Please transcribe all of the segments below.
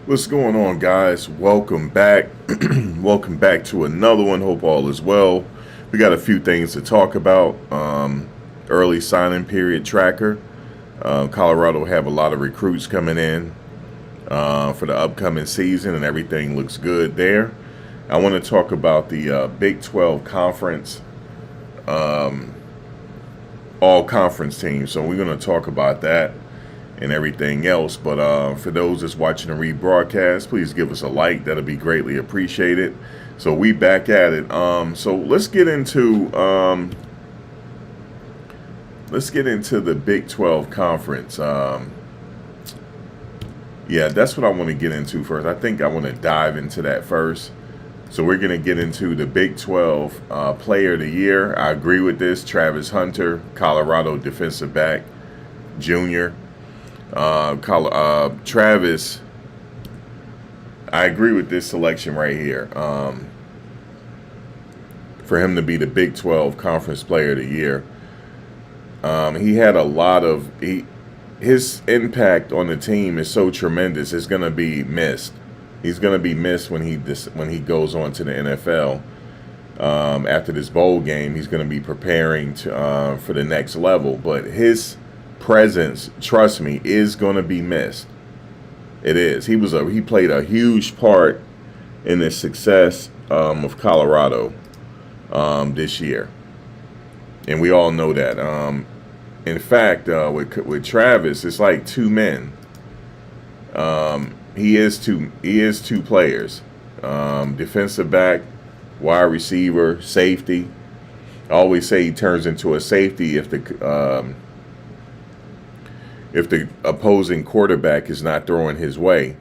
What's going on, guys? Welcome back. Welcome back to another one. Hope all is well. We got a few things to talk about. Early signing period tracker. Colorado have a lot of recruits coming in for the upcoming season, and everything looks good there. I want to talk about the Big-12 conference, all conference teams. So we're going to talk about that and everything else. But for those that's watching the rebroadcast, please give us a like. That'll be greatly appreciated. So we back at it. So let's get into the Big 12 conference. Yeah, that's what I want to get into first. I think I want to dive into that first. So we're going to get into the Big 12 Player of the Year. I agree with this. Travis Hunter, Colorado defensive back, junior. Travis, I agree with this selection right here. For him to be the Big 12 Conference Player of the Year, he had a lot of his impact on the team is so tremendous. It's going to be missed. He's going to be missed when he goes on to the NFL. After this bowl game, he's going to be preparing for the next level. But his presence, trust me, is going to be missed. It is. He played a huge part in the success of Colorado this year, and we all know that. In fact, with Travis, it's like two men. He is two players. Defensive back, wide receiver, safety. I always say he turns into a safety if the opposing quarterback is not throwing his way.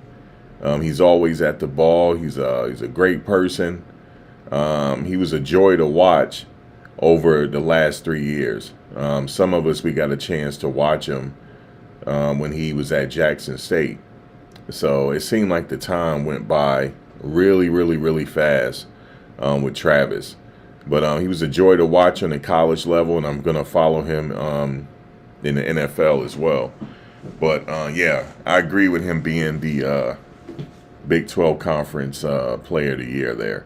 He's always at the ball. He's a great person. He was a joy to watch over the last 3 years. Some of us, we got a chance to watch him when he was at Jackson State. So it seemed like the time went by really, really, really fast with Travis. But he was a joy to watch on the college level, and I'm going to follow him in the NFL as well. But yeah, I agree with him being the Big 12 Conference Player of the Year there.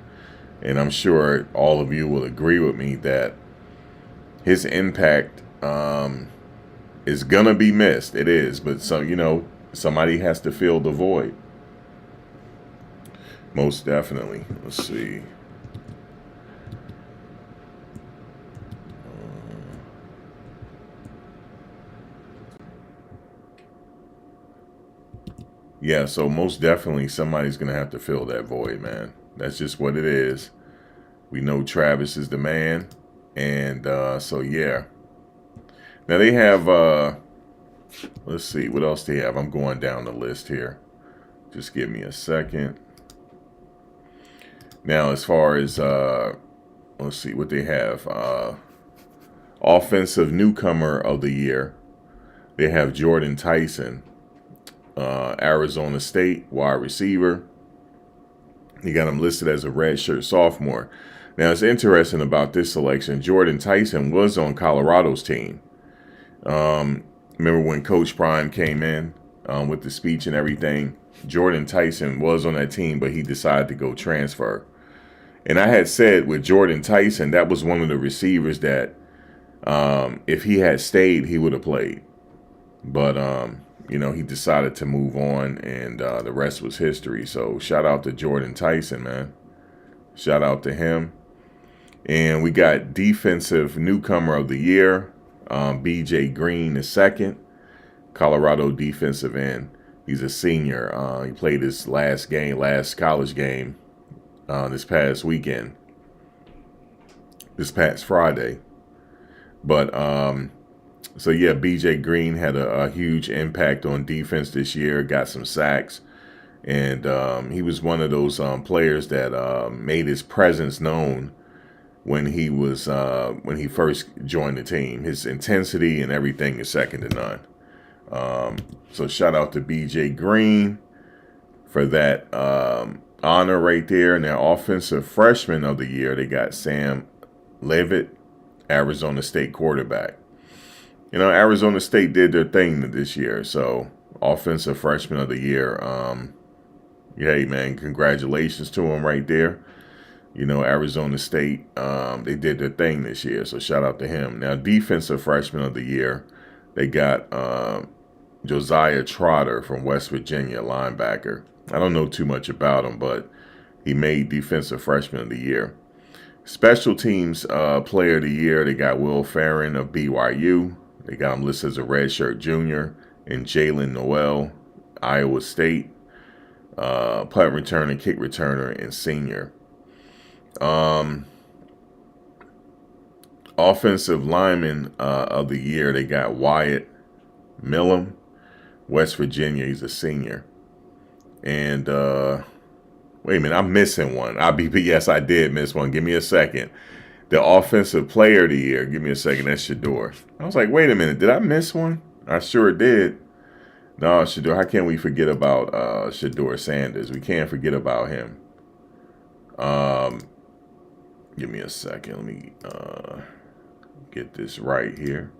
And I'm sure all of you will agree with me that his impact is going to be missed. It is. But somebody has to fill the void. Most definitely. Let's see. Yeah, so most definitely somebody's going to have to fill that void, man. That's just what it is. We know Travis is the man. And so, yeah. Now they have, let's see, what else they have? I'm going down the list here. Just give me a second. Now, as far as, let's see what they have. Offensive Newcomer of the Year. They have Jordan Tyson. Arizona State wide receiver. He got him listed as a redshirt sophomore. Now, it's interesting about this selection. Jordan Tyson was on Colorado's team. Remember when Coach Prime came in with the speech and everything? Jordan Tyson was on that team, but he decided to go transfer. And I had said with Jordan Tyson, that was one of the receivers that if he had stayed, he would have played. But he decided to move on, and the rest was history. So shout out to Jordan Tyson, man. Shout out to him. And we got Defensive Newcomer of the Year, B.J. Green II, Colorado defensive end. He's a senior. He played his last college game this past weekend, this past Friday. But so, yeah, B.J. Green had a huge impact on defense this year, got some sacks. And he was one of those players that made his presence known when he first joined the team. His intensity and everything is second to none. So shout out to B.J. Green for that honor right there. And their Offensive Freshman of the Year, they got Sam Leavitt, Arizona State quarterback. Arizona State did their thing this year. So Offensive Freshman of the Year, Hey, man, congratulations to him right there. You know, Arizona State, they did their thing this year, so shout out to him. Now, defensive freshman of the year, they got Josiah Trotter from West Virginia, linebacker. I don't know too much about him, but he made defensive freshman of the year. Special teams player of the year, they got Will Farron of BYU. They got him listed as a redshirt junior. And Jalen Noel, Iowa State, punt returner, kick returner, and senior. Offensive lineman of the year, they got Wyatt Millham, West Virginia. He's a senior. And wait a minute, I'm missing one. Yes, I did miss one. Give me a second. The offensive player of the year. Give me a second. That's Shedeur. I was like, wait a minute, did I miss one? I sure did. No, Shedeur. How can we forget about Shedeur Sanders? We can't forget about him. Give me a second. Let me get this right here.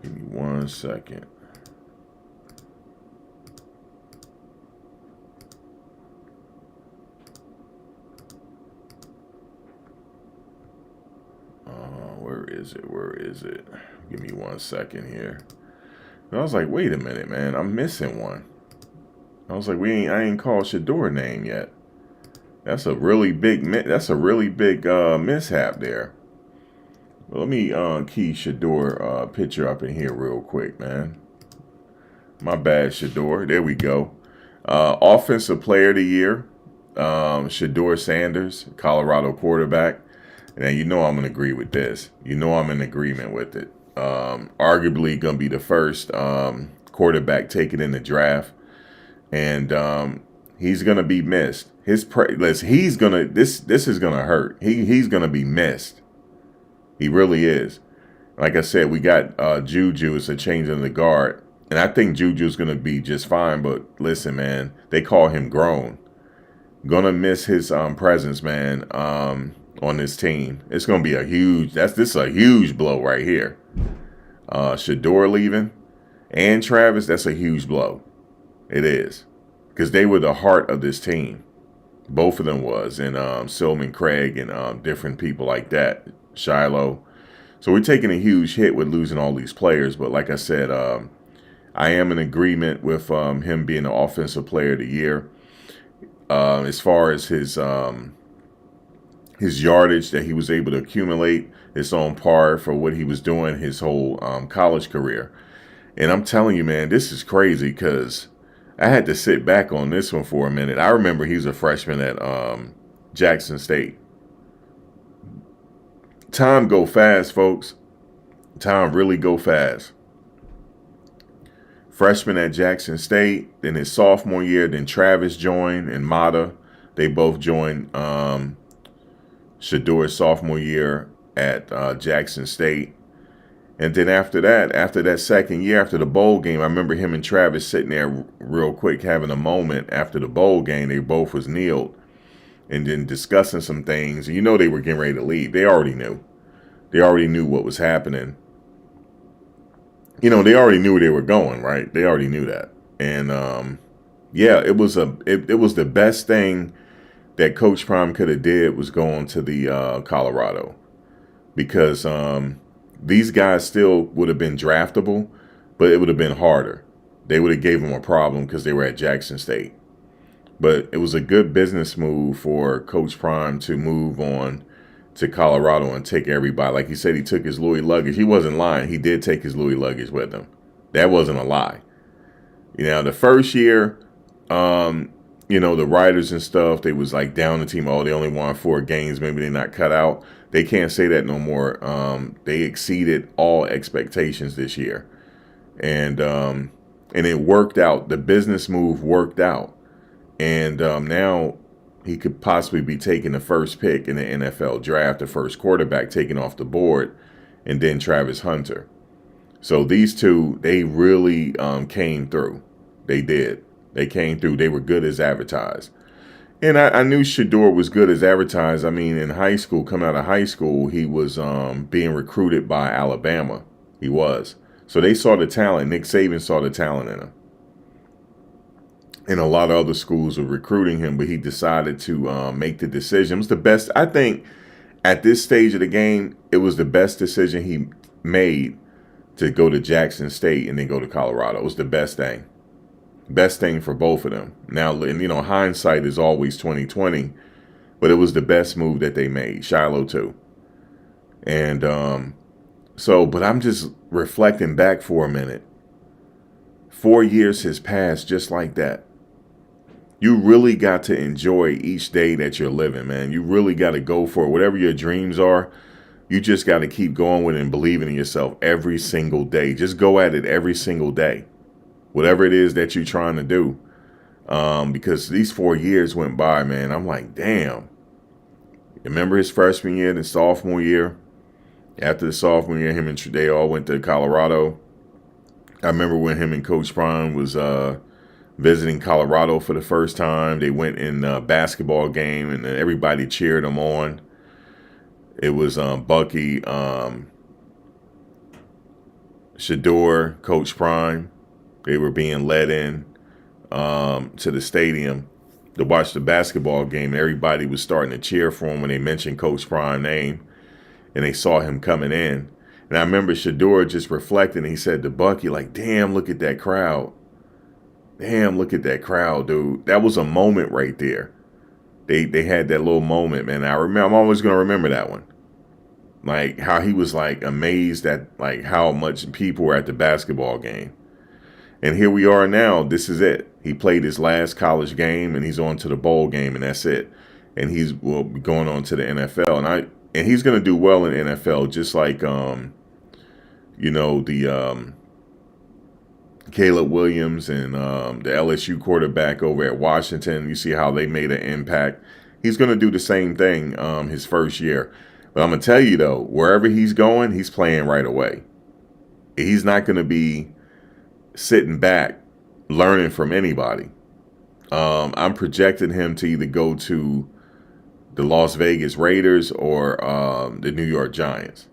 Give me 1 second. Where is it? Where is it? Give me 1 second here. And I was like, wait a minute, man. I'm missing one. I was like, I ain't called Shedeur name yet. That's a really big mishap there. Well, let me key Shedeur picture up in here real quick, man. My bad, Shedeur. There we go. Offensive player of the year, Shedeur Sanders, Colorado quarterback. Now, you know I'm going to agree with this. You know I'm in agreement with it. Arguably going to be the first quarterback taken in the draft. And he's going to be missed. This is going to hurt. He's going to be missed. He really is. Like I said, we got Juju as a change in the guard. And I think Juju's going to be just fine. But listen, man, they call him grown. Going to miss his presence, man, on this team. It's going to be this is a huge blow right here. Shedeur leaving and Travis, that's a huge blow. It is. Because they were the heart of this team. Both of them was. And Silman Craig and different people like that. Shiloh. So we're taking a huge hit with losing all these players. But like I said, I am in agreement with him being the offensive player of the year. As far as his yardage that he was able to accumulate, it's on par for what he was doing his whole college career. And I'm telling you, man, this is crazy because I had to sit back on this one for a minute. I remember he was a freshman at Jackson State. Time go fast, folks. Time really go fast. Freshman at Jackson State, then his sophomore year, then Travis joined and Mata. They both joined Shedeur's sophomore year at Jackson State. And then after that second year, after the bowl game, I remember him and Travis sitting there real quick having a moment after the bowl game. They both was kneeled and then discussing some things. You know they were getting ready to leave. They already knew. They already knew what was happening. You know, they already knew where they were going, right? They already knew that. And yeah, it was the best thing that Coach Prime could have did was going to the Colorado, because these guys still would have been draftable, but it would have been harder. They would have gave them a problem because they were at Jackson State. But it was a good business move for Coach Prime to move on to Colorado and take everybody. Like he said, he took his Louis luggage. He wasn't lying. He did take his Louis luggage with him. That wasn't a lie. You know, the first year, you know, the writers and stuff, they was like down the team. Oh, they only won 4 games. Maybe they're not cut out. They can't say that no more. They exceeded all expectations this year. And it worked out. The business move worked out. And now he could possibly be taking the first pick in the NFL draft, the first quarterback taken off the board, and then Travis Hunter. So these two, they really came through. They did. They came through. They were good as advertised. And I knew Shedeur was good as advertised. I mean, in high school, coming out of high school, he was being recruited by Alabama. He was. So they saw the talent. Nick Saban saw the talent in him. and a lot of other schools were recruiting him, but he decided to make the decision. It was the best, I think, at this stage of the game. It was the best decision he made to go to Jackson State and then go to Colorado. It was the best thing for both of them. Now, and, hindsight is always 2020, but it was the best move that they made. Shiloh too, and but I'm just reflecting back for a minute. 4 years has passed just like that. You really got to enjoy each day that you're living, man. You really got to go for it. Whatever your dreams are, you just got to keep going with it and believing in yourself every single day. Just go at it every single day. Whatever it is that you're trying to do. Because these 4 years went by, man. I'm like, damn. Remember his freshman year, the sophomore year? After the sophomore year, they all went to Colorado. I remember when him and Coach Prime was visiting Colorado for the first time. They went in a basketball game, and everybody cheered them on. It was Bucky, Shador, Coach Prime. They were being led in to the stadium to watch the basketball game. Everybody was starting to cheer for him when they mentioned Coach Prime's name, and they saw him coming in. And I remember Shador just reflecting. He said to Bucky, like, damn, look at that crowd. Damn, look at that crowd, dude. That was a moment right there. They had that little moment, man. I'm always going to remember that one. Like, how he was, like, amazed at, like, how much people were at the basketball game. And here we are now. This is it. He played his last college game, and he's on to the bowl game, and that's it. And he's will be going on to the NFL. And he's going to do well in the NFL, just like the Caleb Williams and the LSU quarterback over at Washington. You see how they made an impact. He's going to do the same thing his first year. But I'm going to tell you, though, wherever he's going, he's playing right away. He's not going to be sitting back learning from anybody. I'm projecting him to either go to the Las Vegas Raiders or the New York Giants.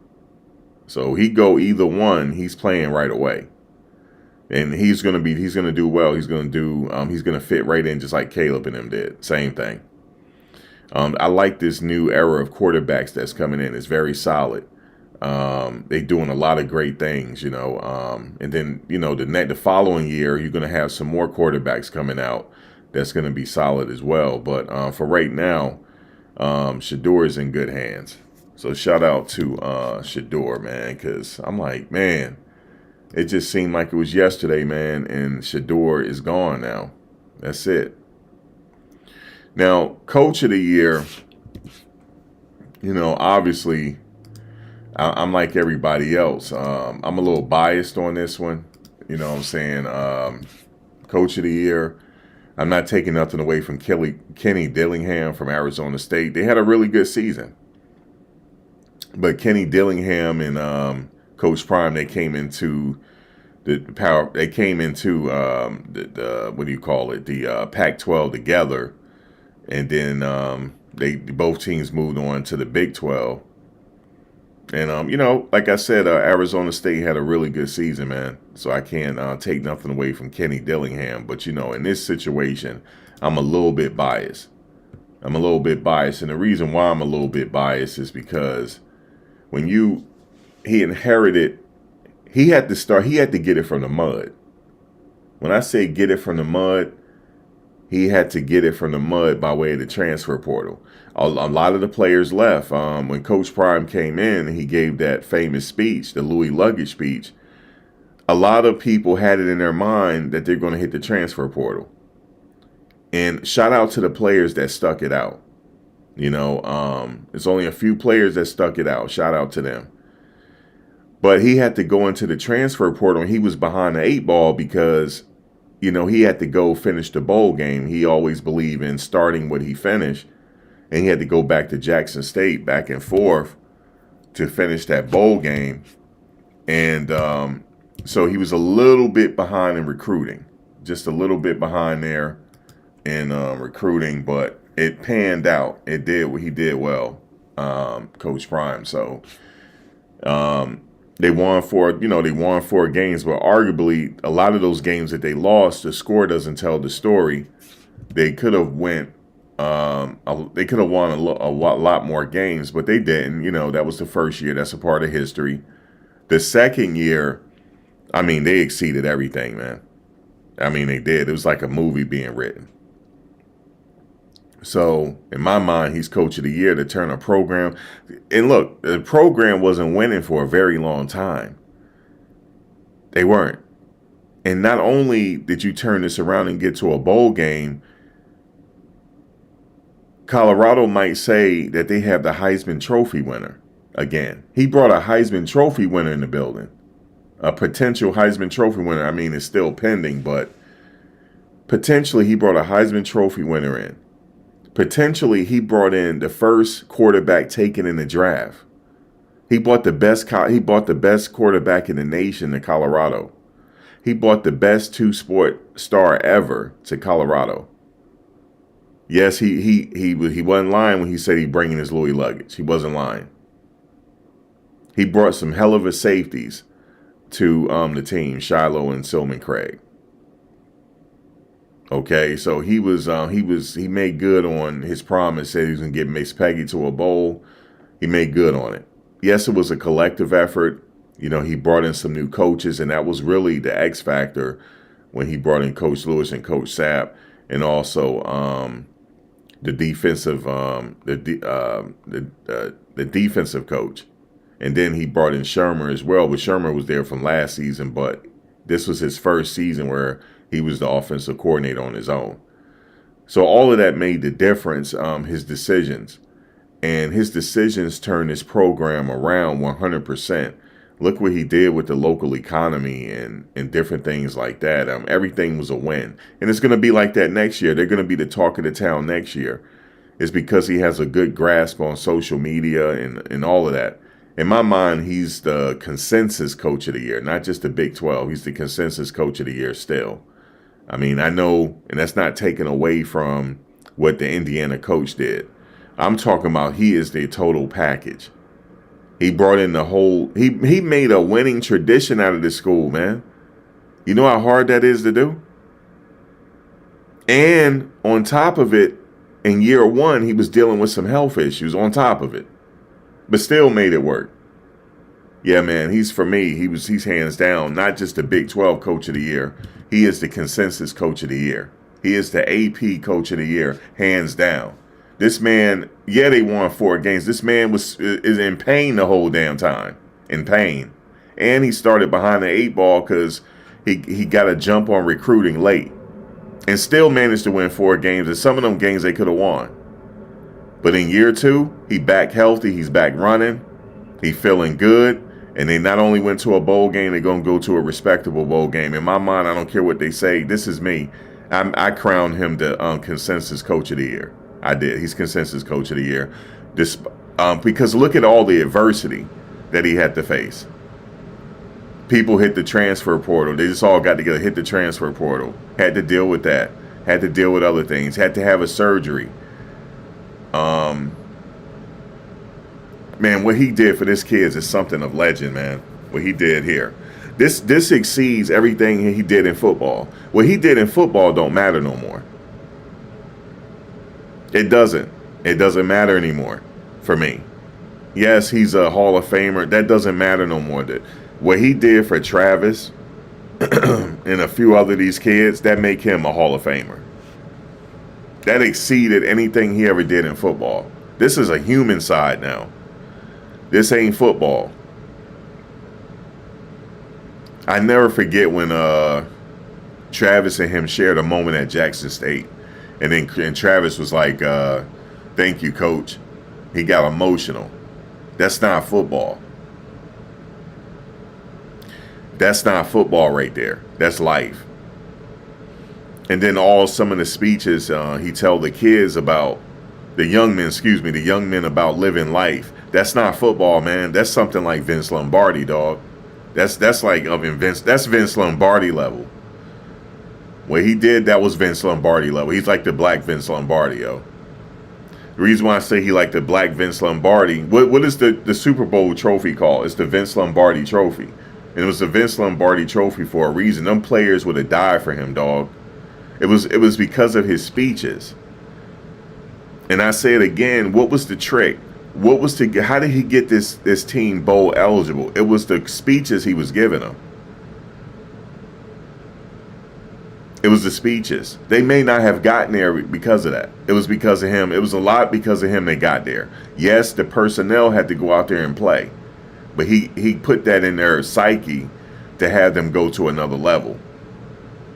So he go either one, he's playing right away. And he's gonna do well. He's gonna fit right in just like Caleb and them did. Same thing. I like this new era of quarterbacks that's coming in. It's very solid. They're doing a lot of great things, and then the following year you're gonna have some more quarterbacks coming out that's gonna be solid as well. But for right now, Shador is in good hands. So shout out to Shador, man, because I'm like, man, it just seemed like it was yesterday, man, and Shador is gone now. That's it. Now, Coach of the Year, obviously, I'm like everybody else. I'm a little biased on this one. You know what I'm saying? Coach of the Year, I'm not taking nothing away from Kenny Dillingham from Arizona State. They had a really good season. But Kenny Dillingham and Coach Prime, they came into the what do you call it? The Pac-12 together, and then both teams moved on to the Big-12. And like I said, Arizona State had a really good season, man. So I can't take nothing away from Kenny Dillingham, but in this situation, I'm a little bit biased. And the reason why I'm a little bit biased is because when he inherited, he had to get it from the mud. When I say get it from the mud, he had to get it from the mud by way of the transfer portal. A lot of the players left. When Coach Prime came in, he gave that famous speech, the Louis Luggage speech. A lot of people had it in their mind that they're going to hit the transfer portal. And shout out to the players that stuck it out. It's only a few players that stuck it out. Shout out to them. But he had to go into the transfer portal, and he was behind the 8 ball because, he had to go finish the bowl game. He always believed in starting what he finished, and he had to go back to Jackson State back and forth to finish that bowl game. And so he was a little bit behind in recruiting, just a little bit behind there in recruiting, but it panned out. He did well, Coach Prime. So They won four games, but arguably a lot of those games that they lost, the score doesn't tell the story. They could have they could have won a lot more games, but they didn't. That was the first year. That's a part of history. The second year, I mean, they exceeded everything, man. I mean, they did. It was like a movie being written. So in my mind, he's coach of the year to turn a program. And look, the program wasn't winning for a very long time. They weren't. And not only did you turn this around and get to a bowl game, Colorado might say that they have the Heisman Trophy winner again. He brought a Heisman Trophy winner in the building. A potential Heisman Trophy winner. I mean, it's still pending, but potentially he brought a Heisman Trophy winner in. Potentially he brought in the first quarterback taken in the draft. He brought the best quarterback in the nation to Colorado. He brought the best two-sport star ever to Colorado. Yes, he wasn't lying when he said he'd bring in his Louis luggage. He wasn't lying. He brought some hell of a safeties to the team, Shiloh and Silman Craig. Okay, so he made good on his promise. Said he was gonna get Miss Peggy to a bowl. He made good on it. Yes, it was a collective effort. He brought in some new coaches, and that was really the X factor when he brought in Coach Lewis and Coach Sapp, and also the defensive the defensive coach. And then he brought in Shermer as well, but Shermer was there from last season, but this was his first season where he was the offensive coordinator on his own. So all of that made the difference, his decisions. And his decisions turned this program around 100%. Look what he did with the local economy and different things like that. Everything was a win. And it's going to be like that next year. They're going to be the talk of the town next year. It's because he has a good grasp on social media and all of that. In my mind, he's the consensus coach of the year, not just the Big-12. He's the consensus coach of the year still. I mean, I know, and that's not taken away from what the Indiana coach did. I'm talking about he is the total package. He brought in the whole, he made a winning tradition out of this school, man. You know how hard that is to do? And on top of it, in year one, he was dealing with some health issues on top of it, but still made it work. Yeah, man, he's hands down, not just the Big 12 coach of the year. He is the consensus coach of the year. He is the AP coach of the year, hands down. This man, yeah, they won 4 games. This man is in pain the whole damn time, in pain. And he started behind the 8 ball because he got a jump on recruiting late and still managed to win 4 games. And some of them games they could have won. But in year 2, he back healthy. He's back running. He feeling good. And they not only went to a bowl game, they're going to go to a respectable bowl game. In my mind, I don't care what they say. This is me. I crowned him the consensus coach of the year. I did. He's consensus coach of the year. Because look at all the adversity that he had to face. People hit the transfer portal. They just all got together, hit the transfer portal. Had to deal with that. Had to deal with other things. Had to have a surgery. Man, what he did for this kids is something of legend, man. What he did here. This exceeds everything he did in football. What he did in football don't matter no more. It doesn't. It doesn't matter anymore for me. Yes, he's a Hall of Famer. That doesn't matter no more. What he did for Travis and a few other of these kids, that make him a Hall of Famer. That exceeded anything he ever did in football. This is a human side now. This ain't football. I never forget when Travis and him shared a moment at Jackson State. And Travis was like, thank you, coach. He got emotional. That's not football. That's not football right there. That's life. And then some of the speeches he tell the kids about, the young men about living life. That's not football, man. That's something like Vince Lombardi, dog. That's Vince Lombardi level. What he did, that was Vince Lombardi level. He's like the black Vince Lombardi, yo. The reason why I say he like the black Vince Lombardi, what is the Super Bowl trophy called? It's the Vince Lombardi trophy. And it was the Vince Lombardi trophy for a reason. Them players would have died for him, dog. It was because of his speeches. And I say it again, what was the trick? How did he get this team bowl eligible? It was the speeches he was giving them. It was the speeches. They may not have gotten there because of that. It was because of him. It was a lot because of him they got there. Yes, the personnel had to go out there and play. But he put that in their psyche to have them go to another level.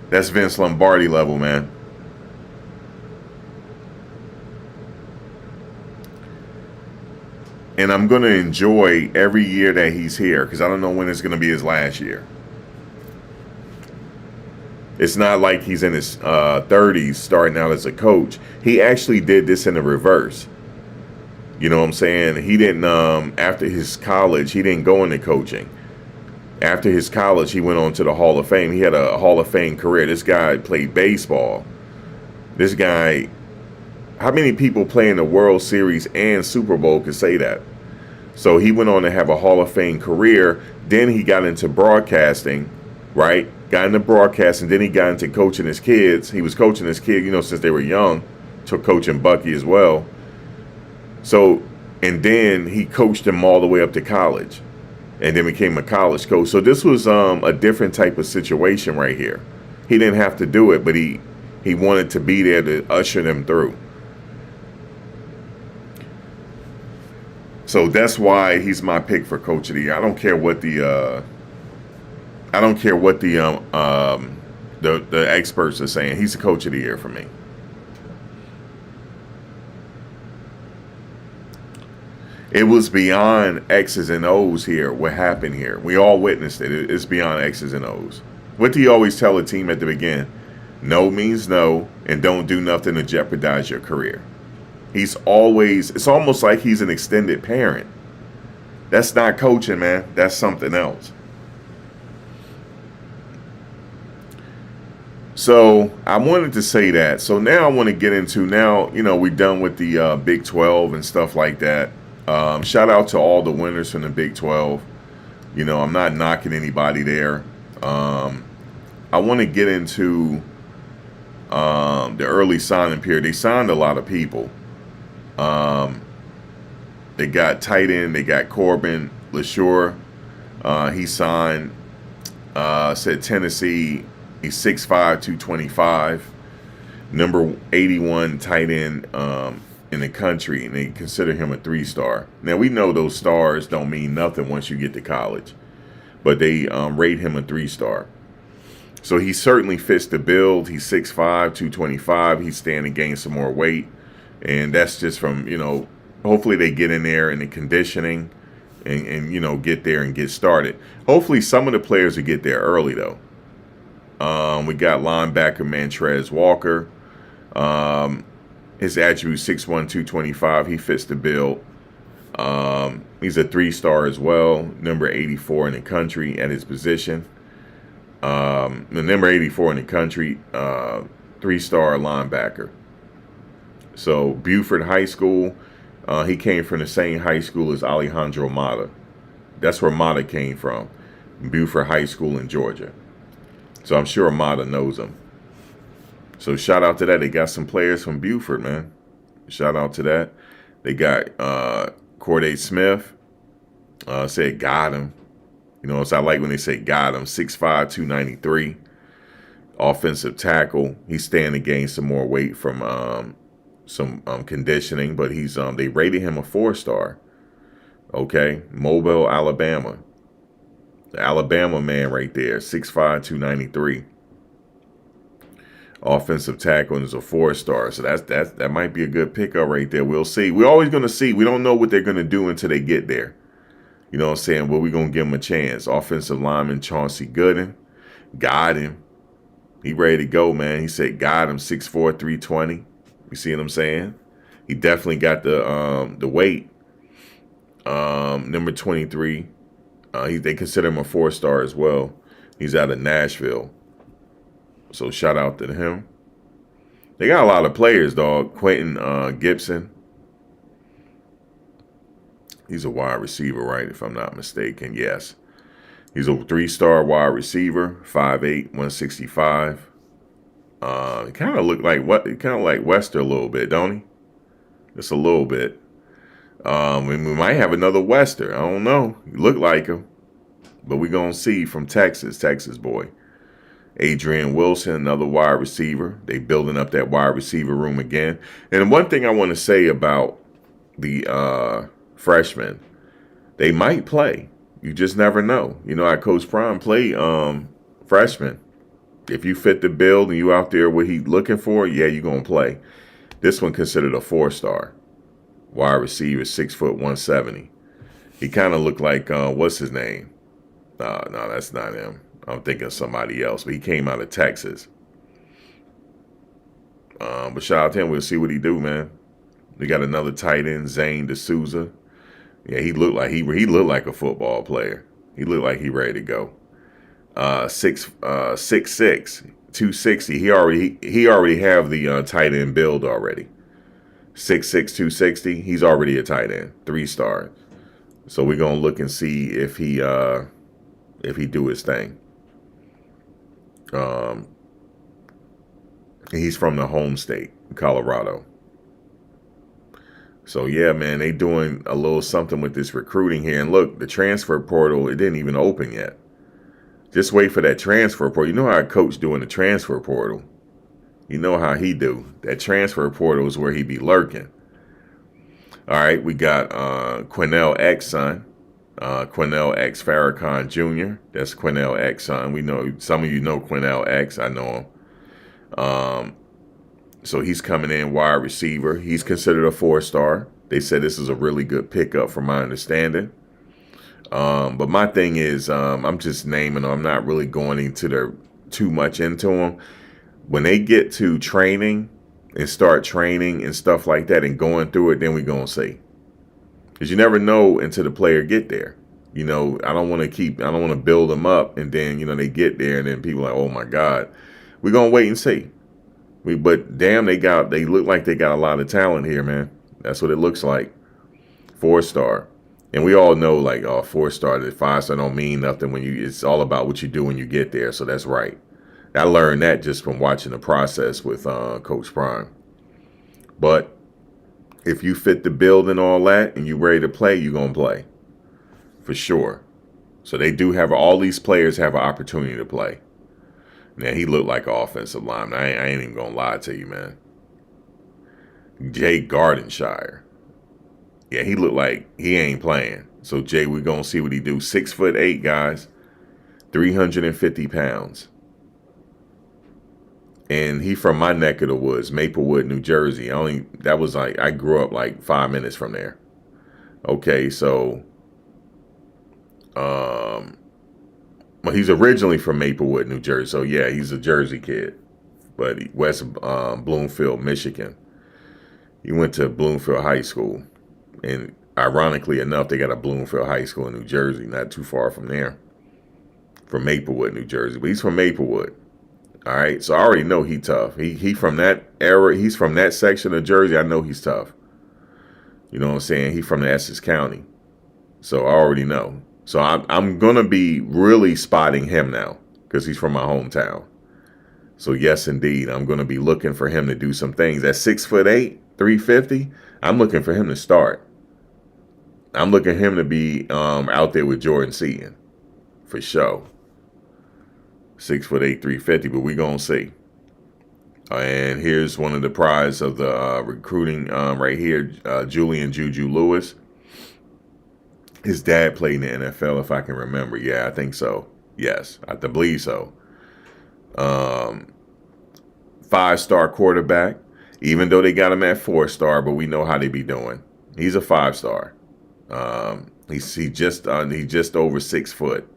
That's Vince Lombardi level, man. And I'm going to enjoy every year that he's here because I don't know when it's going to be his last year. It's not like he's in his 30s starting out as a coach. He actually did this in the reverse. You know what I'm saying? He didn't, after his college, he didn't go into coaching. After his college, he went on to the Hall of Fame. He had a Hall of Fame career. This guy played baseball. This guy, how many people playing the World Series and Super Bowl could say that? So he went on to have a Hall of Fame career. Then he got into broadcasting, right? Got into broadcasting. Then he got into coaching his kids. He was coaching his kids, since they were young, to coaching Bucky as well. So, and then he coached them all the way up to college and then became a college coach. So this was a different type of situation right here. He didn't have to do it, but he wanted to be there to usher them through. So that's why he's my pick for coach of the year. I don't care what the experts are saying. He's the coach of the year for me. It was beyond X's and O's here. What happened here? We all witnessed it. It's beyond X's and O's. What do you always tell a team at the beginning? No means no, and don't do nothing to jeopardize your career. It's almost like he's an extended parent. That's not coaching, man. That's something else. So I wanted to say that. So now I want to get into, we're done with the Big 12 and stuff like that. Shout out to all the winners from the Big 12. I'm not knocking anybody there. I want to get into the early signing period. They signed a lot of people. They got tight end. They got Corbin LaSure. He signed, said Tennessee. He's 6'5", 225. Number 81 tight end in the country, and they consider him a 3-star. Now, we know those stars don't mean nothing once you get to college, but they rate him a 3-star. So he certainly fits the build. He's 6'5", 225. He's staying to gain some more weight, and that's just from, hopefully they get in there in the conditioning and get there and get started. Hopefully some of the players will get there early, though. We got linebacker Mantrez Walker. His attribute 6'1", 225. He fits the bill. He's a 3-star as well. Number 84 in the country at his position. The number 84 in the country, 3-star linebacker. So Buford High School. He came from the same high school as Alejandro Mata. That's where Mata came from. Buford High School in Georgia. So I'm sure Mata knows him. So shout out to that. They got some players from Buford, man. Shout out to that. They got Corday Smith. Said got him. So I like when they say got him. 6'5", 293. Offensive tackle. He's staying to gain some more weight from some conditioning, but he's they rated him a 4-star. Okay, Mobile, Alabama. The Alabama man right there, 6'5", 293. Offensive tackle, and is a 4-star. So that might be a good pickup right there. We'll see. We're always going to see. We don't know what they're going to do until they get there. You know what I'm saying? Well, we're going to give him a chance. Offensive lineman Chauncey Gooden. Got him. He ready to go, man. He said got him, 6'4", 320. You see what I'm saying? He definitely got the weight. Number 23. They consider him a 4-star as well. He's out of Nashville. So shout out to him. They got a lot of players, dog. Quentin Gibson. He's a wide receiver, right? If I'm not mistaken. Yes. He's a 3-star wide receiver, 5'8", 165. He kind of look like kind of like Wester a little bit, don't he? Just a little bit. And we might have another Wester. I don't know. He look like him, but we gonna see from Texas boy. Adrian Wilson, another wide receiver. They building up that wide receiver room again. And one thing I want to say about the freshmen, they might play. You just never know. You know, Coach Prime play freshmen. If you fit the bill and you out there what he looking for, yeah, you're gonna play. This one considered a 4-star wide receiver, 6 foot 170. He kind of looked like what's his name? No, that's not him. I'm thinking of somebody else, but he came out of Texas. But shout out to him. We'll see what he do, man. We got another tight end, Zane D'Souza. Yeah, he looked like he looked like a football player. He looked like he ready to go. 6'6", 260. He already have the tight end build already. 6'6", 260. He's already a tight end, 3-star. So we're gonna look and see if he do his thing. He's from the home state, Colorado. So yeah, man, they doing a little something with this recruiting here. And look, the transfer portal, it didn't even open yet. Just wait for that transfer portal. You know how a coach doing the transfer portal. You know how he do. That transfer portal is where he be lurking. All right, we got Quinnell X son. Quinnell X Farrakhan Jr. That's Quinnell X son. We know some of you know Quinnell X. I know him. So he's coming in wide receiver. He's considered a 4-star. They said this is a really good pickup from my understanding. But my thing is, I'm just naming them. I'm not really going into too much into them. When they get to training and start training and stuff like that and going through it, then we're going to see. Because you never know until the player get there. You know, I don't want to build them up and then, you know, they get there and then people are like, oh my God. We're going to wait and see. But damn, they look like they got a lot of talent here, man. That's what it looks like. 4-star. And we all know, like, 4-star to 5-star don't mean nothing it's all about what you do when you get there. So that's right. I learned that just from watching the process with Coach Prime. But if you fit the build and all that and you ready to play, you're going to play. For sure. So they do have, all these players have an opportunity to play. Now, he looked like an offensive lineman. I ain't even going to lie to you, man. Jay Gardenshire. Yeah, he looked like he ain't playing. So, Jay, we're going to see what he do. 6'8", guys. 350 pounds. And he from my neck of the woods, Maplewood, New Jersey. I grew up like 5 minutes from there. Okay, so well, he's originally from Maplewood, New Jersey. So yeah, he's a Jersey kid. But West Bloomfield, Michigan. He went to Bloomfield High School. And ironically enough, they got a Bloomfield High School in New Jersey, not too far from there. From Maplewood, New Jersey. But he's from Maplewood. All right, so I already know he tough. He from that era. He's from that section of Jersey. I know he's tough. You know what I'm saying? He from the Essex County. So I already know. So I'm going to be really spotting him now because he's from my hometown. So yes, indeed, I'm going to be looking for him to do some things. At 6'8", 350, I'm looking for him to start. I'm looking for him to be out there with Jordan Seaton for sure. 6'8", 350, but we gonna see. And here's one of the prize of the recruiting right here, Julian Juju Lewis. His dad played in the NFL, if I can remember. Yeah, I think so. Yes, I believe so. 5-star quarterback, even though they got him at 4-star, but we know how they be doing. He's a 5-star. He's just over 6 foot,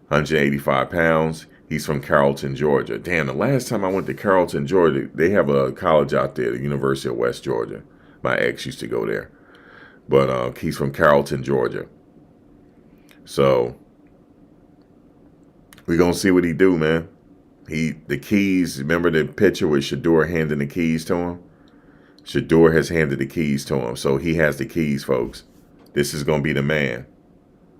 185 pounds. He's from Carrollton, Georgia. Damn, the last time I went to Carrollton, Georgia, they have a college out there, the University of West Georgia. My ex used to go there. But he's from Carrollton, Georgia. So we're going to see what he do, man. The keys, remember the picture with Shador handing the keys to him? Shador has handed the keys to him. So he has the keys, folks. this is going to be the man.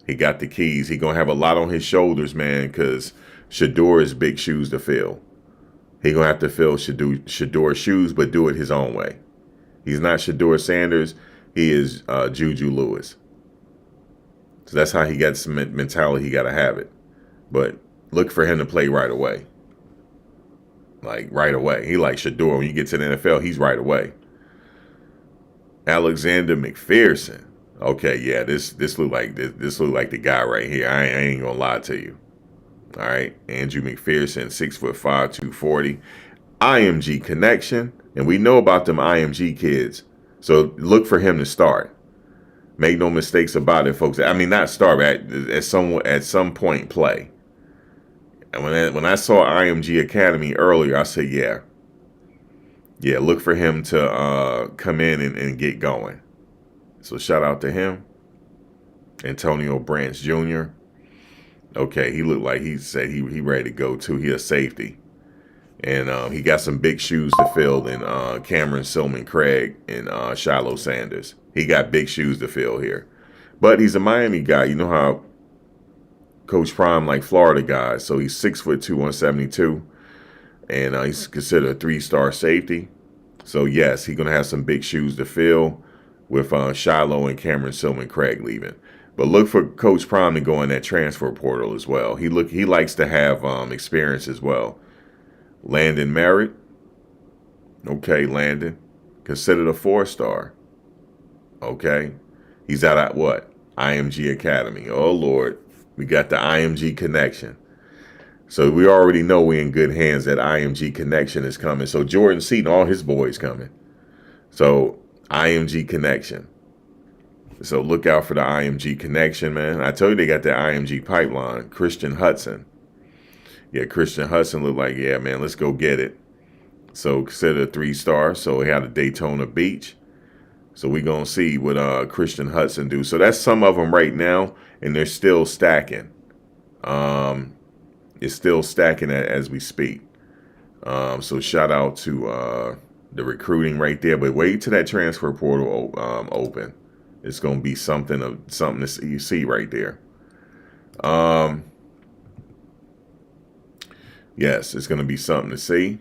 He got the keys. He going to have a lot on his shoulders, man, because Shador is big shoes to fill. He going to have to fill Shador's shoes, but do it his own way. He's not Shador Sanders. He is Juju Lewis. So that's how he got some mentality. He got to have it. But look for him to play right away. Like right away. He like Shador. When you get to the NFL, he's right away. Alexander McPherson. Okay, yeah, this look like this look like the guy right here. I ain't gonna lie to you. All right, Andrew McPherson, 6'5", 240. IMG connection, and we know about them IMG kids. So look for him to start. Make no mistakes about it, folks. I mean, not start at some point play. And when I saw IMG Academy earlier, I said, yeah, look for him to come in and get going. So shout out to him. Antonio Branch Jr. Okay, he looked like he said he ready to go too. He a safety. And he got some big shoes to fill in Cameron Silman Craig and Shiloh Sanders. He got big shoes to fill here. But he's a Miami guy. You know how Coach Prime like Florida guys. So he's 6'2", 172. And he's considered a 3-star safety. So yes, he's going to have some big shoes to fill with Shiloh and Cameron Silman Craig leaving. But look for Coach Prime to go in that transfer portal as well. He likes to have experience as well. Landon Merritt. Okay, Landon. Considered a 4-star. Okay. He's out at what? IMG Academy. Oh, Lord. We got the IMG connection. So we already know we're in good hands. That IMG connection is coming. So Jordan Seaton, all his boys coming. So IMG connection. So look out for the IMG connection, man. I told you they got the IMG pipeline. Christian Hudson. Yeah, Christian Hudson looked like, yeah, man, let's go get it. So consider a 3-star. So he had a Daytona Beach. So we're going to see what Christian Hudson do. So that's some of them right now, and they're still stacking. It's still stacking as we speak. So shout out to the recruiting right there. But wait till that transfer portal open. It's going to be something to see right there. Yes, it's going to be something to see.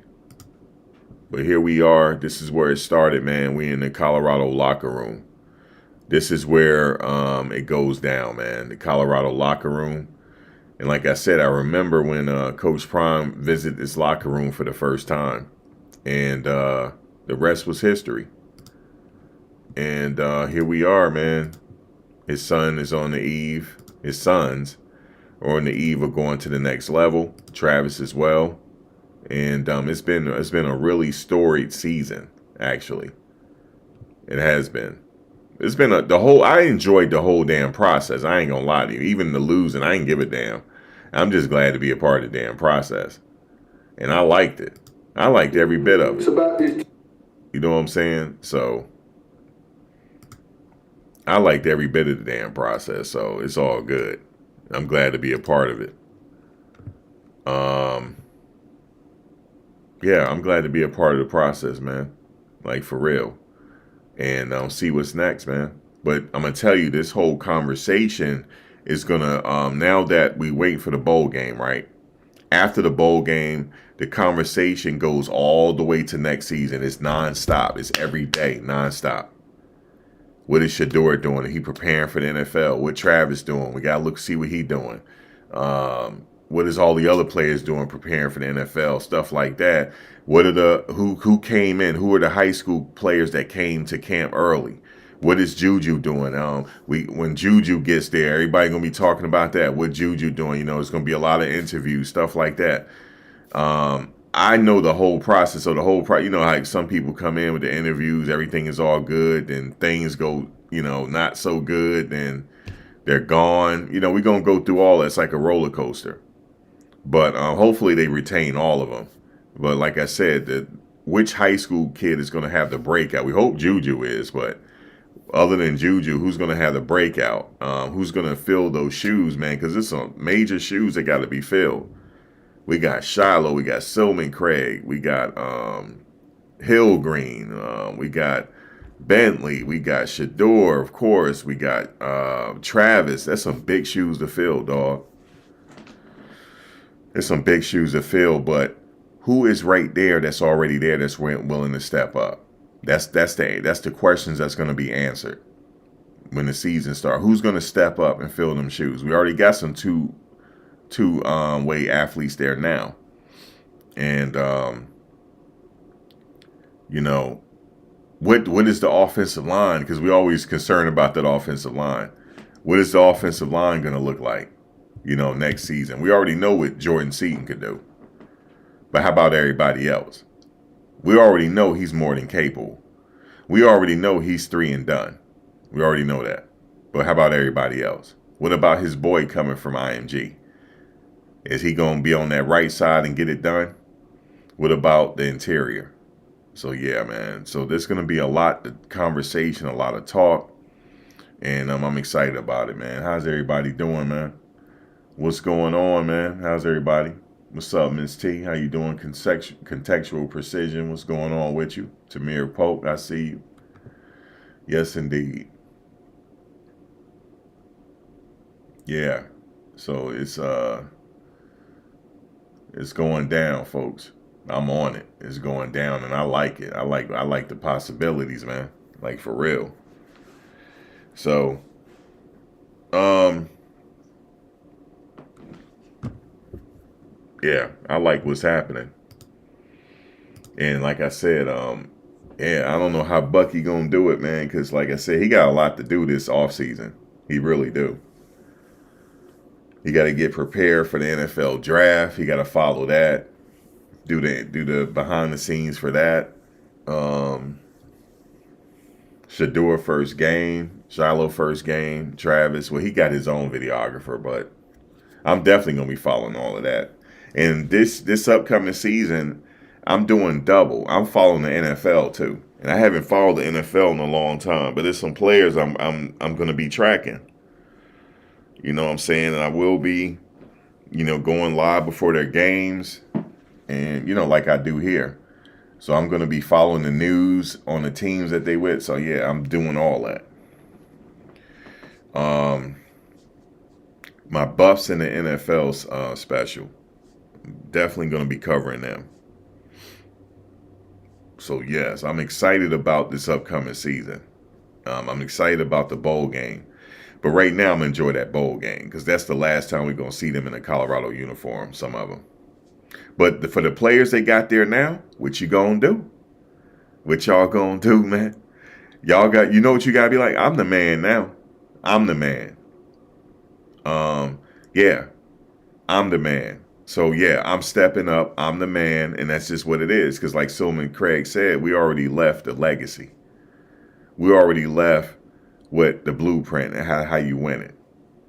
But here we are. This is where it started, man. We in the Colorado locker room. This is where it goes down, man. The Colorado locker room. And like I said, I remember when Coach Prime visited this locker room for the first time. And the rest was history. And here we are, man. His son is on the eve. His sons are on the eve of going to the next level. Travis as well. And it's been a really storied season, actually. It has been. It's been I enjoyed the whole damn process. I ain't gonna lie to you. Even the losing, I ain't give a damn. I'm just glad to be a part of the damn process. And I liked it. I liked every bit of it. You know what I'm saying? So I liked every bit of the damn process. So it's all good. I'm glad to be a part of it. Yeah, I'm glad to be a part of the process, man. Like, for real. And see what's next, man. But I'm going to tell you, this whole conversation is going to, now that we wait for the bowl game, right? After the bowl game, the conversation goes all the way to next season. It's nonstop. It's every day, nonstop. What is Shador doing? Is he preparing for the NFL? What Travis doing? We got to look, see what he doing. What is all the other players doing preparing for the NFL? Stuff like that. What are who came in? Who are the high school players that came to camp early? What is Juju doing? When Juju gets there, everybody gonna be talking about that. What Juju doing? You know, it's gonna be a lot of interviews, stuff like that. I know the whole process. So you know, like some people come in with the interviews, everything is all good, and things go, you know, not so good, and they're gone. You know, we're gonna go through all that. It's like a roller coaster. But hopefully they retain all of them. But like I said, which high school kid is going to have the breakout? We hope Juju is, but other than Juju, who's going to have the breakout? Who's going to fill those shoes, man? Because it's some major shoes that got to be filled. We got Shiloh, we got Silman Craig, we got Hill Green, we got Bentley, we got Shador, of course. We got Travis. That's some big shoes to fill, dog. There's some big shoes to fill, but who is right there that's already there that's willing to step up? That's the questions that's going to be answered when the season starts. Who's going to step up and fill them shoes? We already got some two-way athletes there now. And you know, what is the offensive line? Because we always concerned about that offensive line. What is the offensive line going to look like, next season? We already know what Jordan Seaton could do. But how about everybody else? We already know he's more than capable. We already know he's 3 and done. We already know that. But how about everybody else? What about his boy coming from IMG? Is he going to be on that right side and get it done? What about the interior? So, yeah, man. So there's going to be a lot of conversation, a lot of talk. And I'm excited about it, man. How's everybody doing, man? What's going on, man? How's everybody? What's up, Miss T? How you doing? Contextual precision. What's going on with you? Tamir Polk, I see you. Yes, indeed. Yeah. So it's going down, folks. I'm on it. It's going down, and I like it. I like the possibilities, man. Like, for real. So, yeah, I like what's happening. And like I said, yeah, I don't know how Bucky gonna do it, man, because like I said, he got a lot to do this offseason. He really do. He got to get prepared for the NFL draft. He got to follow that. Do the behind the scenes for that. Shador first game, Shiloh first game, Travis. Well, he got his own videographer, but I'm definitely gonna be following all of that. And this upcoming season, I'm doing double. I'm following the NFL too, and I haven't followed the NFL in a long time. But there's some players I'm gonna be tracking. You know what I'm saying? And I will be, going live before their games, and like I do here. So I'm going to be following the news on the teams that they with. So yeah, I'm doing all that. My Buffs in the NFL special, definitely going to be covering them. So yes, I'm excited about this upcoming season. I'm excited about the bowl game. But right now, I'm enjoying that bowl game because that's the last time we're going to see them in a Colorado uniform, some of them. But for the players they got there now, what you going to do? What y'all going to do, man? Y'all got, what you got to be like? I'm the man now. I'm the man. Yeah, I'm the man. So, yeah, I'm stepping up. I'm the man. And that's just what it is. Because like Silman Craig said, we already left a legacy. We already left with the blueprint and how you win it.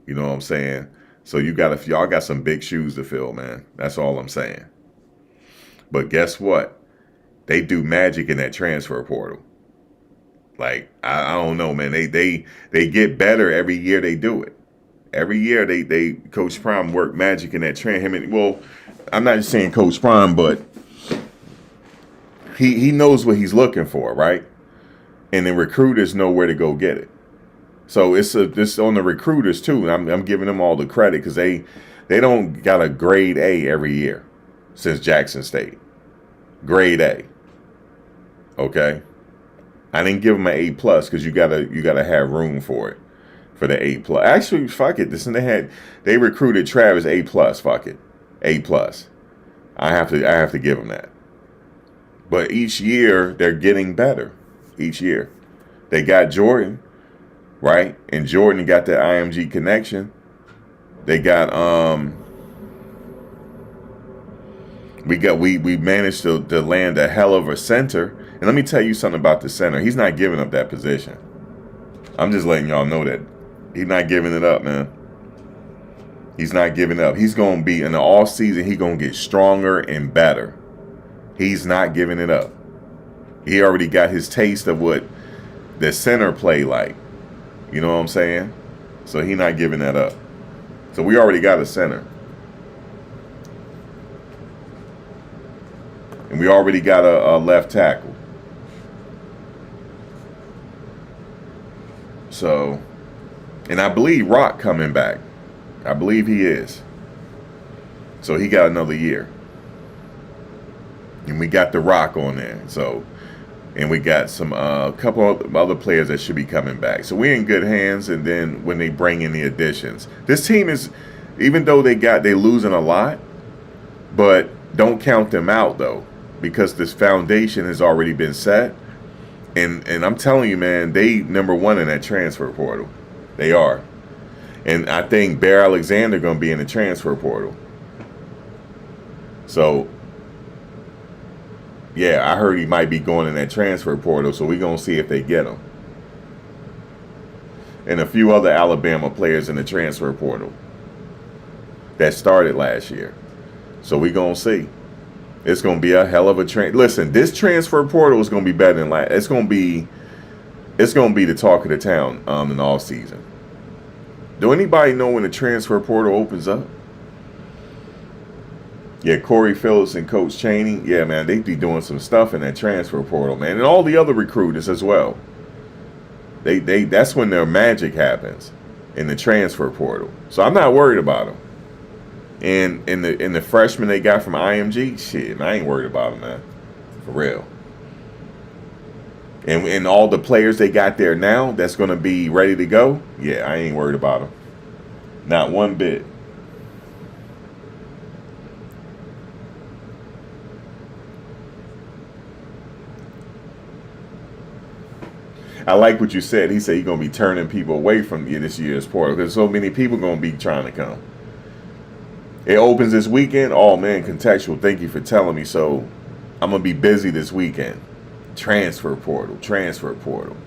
You know what I'm saying? So y'all got some big shoes to fill, man. That's all I'm saying. But guess what? They do magic in that transfer portal. Like, I don't know, man. They get better every year they do it. Every year they Coach Prime work magic in that well, I'm not just saying Coach Prime, but he knows what he's looking for, right? And the recruiters know where to go get it. So it's on the recruiters too. I'm giving them all the credit because they don't got a grade A every year since Jackson State. Grade A. Okay. I didn't give them an A plus because you gotta have room for it for the A plus. Actually, fuck it. They recruited Travis A plus. Fuck it, A plus. I have to give them that. But each year they're getting better. Each year they got Jordan. Right? And Jordan got that IMG connection. They got we managed to land a hell of a center. And let me tell you something about the center. He's not giving up that position. I'm just letting y'all know that. He's not giving it up, man. He's not giving up. He's gonna be in the off season, he's gonna get stronger and better. He's not giving it up. He already got his taste of what the center play like. You know what I'm saying? So he not giving that up. So we already got a center. And we already got a left tackle. So, and I believe Rock coming back. I believe he is. So he got another year. And we got The Rock on there. So, and we got some couple of other players that should be coming back. So we're in good hands. And then when they bring in the additions, this team is, even though they losing a lot, but don't count them out though, because this foundation has already been set. And I'm telling you, man, they number one in that transfer portal. They are. And I think Bear Alexander going to be in the transfer portal. So, yeah, I heard he might be going in that transfer portal, so we're going to see if they get him. And a few other Alabama players in the transfer portal that started last year. So we're going to see. It's going to be a hell of a listen, this transfer portal is going to be better than last. It's going to be the talk of the town in the off season. Do anybody know when the transfer portal opens up? Yeah, Corey Phillips and Coach Chaney. Yeah, man, they be doing some stuff in that transfer portal, man, and all the other recruiters as well. They that's when their magic happens in the transfer portal. So I'm not worried about them. And in the freshmen they got from IMG, shit, I ain't worried about them, man, for real. And all the players they got there now that's going to be ready to go, yeah, I ain't worried about them. Not one bit. I like what you said. He said he's going to be turning people away from this year's portal because so many people going to be trying to come. It opens this weekend. Oh, man, Contextual, thank you for telling me. So I'm going to be busy this weekend. Transfer portal, transfer portal,